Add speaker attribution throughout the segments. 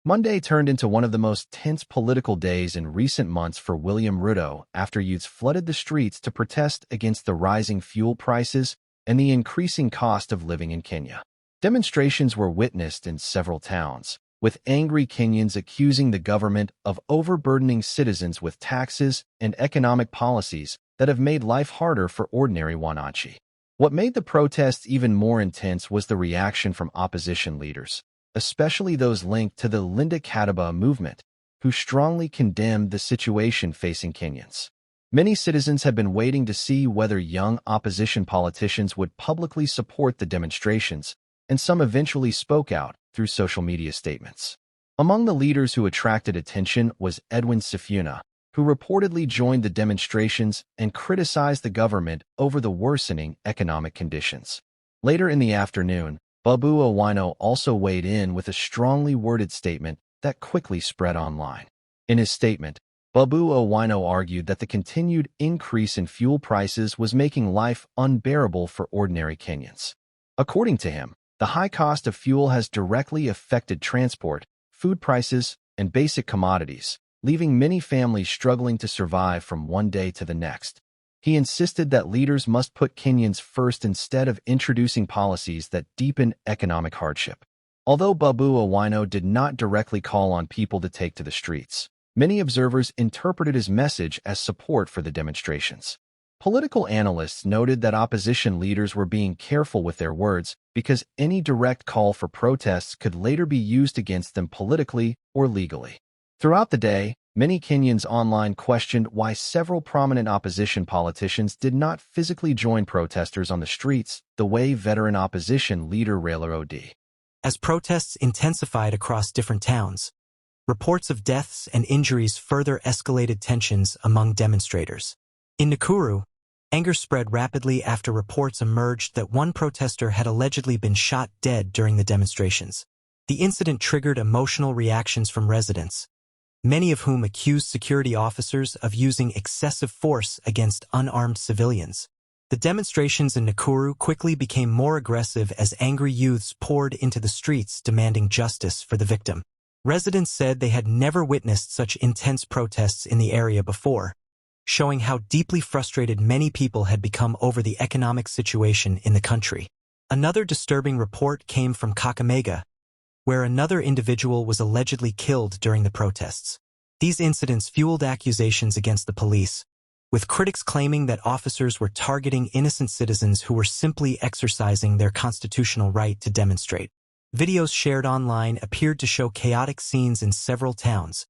Speaker 1: Monday turned into one of the most tense political days in recent months for William Ruto after youths flooded the streets to protest against the rising fuel prices and the increasing cost of living in Kenya. Demonstrations were witnessed in several towns, with angry Kenyans accusing the government of overburdening citizens with taxes and economic policies that have made life harder for ordinary wananchi. What made the protests even more intense was the reaction from opposition leaders, especially those linked to the Linda Kataba movement, who strongly condemned the situation facing Kenyans. Many citizens had been waiting to see whether young opposition politicians would publicly support the demonstrations, and some eventually spoke out through social media statements. Among the leaders who attracted attention was Edwin Sifuna, who reportedly joined the demonstrations and criticized the government over the worsening economic conditions. Later in the afternoon, Babu Owino also weighed in with a strongly worded statement that quickly spread online. In his statement, Babu Owino argued that the continued increase in fuel prices was making life unbearable for ordinary Kenyans. According to him, the high cost of fuel has directly affected transport, food prices, and basic commodities, leaving many families struggling to survive from one day to the next. He insisted that leaders must put Kenyans first instead of introducing policies that deepen economic hardship. Although Babu Owino did not directly call on people to take to the streets, many observers interpreted his message as support for the demonstrations. Political analysts noted that opposition leaders were being careful with their words because any direct call for protests could later be used against them politically or legally. Throughout the day, many Kenyans online questioned why several prominent opposition politicians did not physically join protesters on the streets the way veteran opposition leader Raila Odinga.
Speaker 2: As protests intensified across different towns, reports of deaths and injuries further escalated tensions among demonstrators. In Nakuru, anger spread rapidly after reports emerged that one protester had allegedly been shot dead during the demonstrations. The incident triggered emotional reactions from residents, many of whom accused security officers of using excessive force against unarmed civilians. The demonstrations in Nakuru quickly became more aggressive as angry youths poured into the streets demanding justice for the victim. Residents said they had never witnessed such intense protests in the area before, showing how deeply frustrated many people had become over the economic situation in the country. Another disturbing report came from Kakamega, where another individual was allegedly killed during the protests. These incidents fueled accusations against the police, with critics claiming that officers were targeting innocent citizens who were simply exercising their constitutional right to demonstrate. Videos shared online appeared to show chaotic scenes in several towns,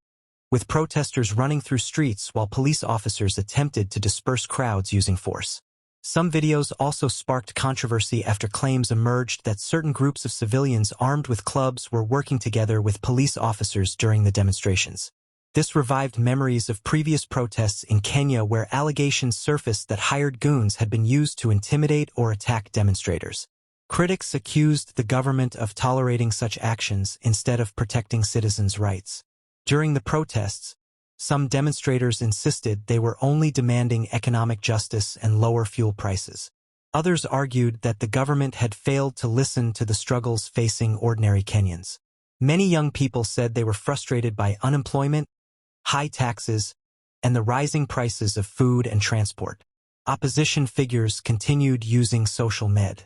Speaker 2: with protesters running through streets while police officers attempted to disperse crowds using force. Some videos also sparked controversy after claims emerged that certain groups of civilians armed with clubs were working together with police officers during the demonstrations. This revived memories of previous protests in Kenya where allegations surfaced that hired goons had been used to intimidate or attack demonstrators. Critics accused the government of tolerating such actions instead of protecting citizens' rights. During the protests, some demonstrators insisted they were only demanding economic justice and lower fuel prices. Others argued that the government had failed to listen to the struggles facing ordinary Kenyans. Many young people said they were frustrated by unemployment, high taxes, and the rising prices of food and transport. Opposition figures continued using social media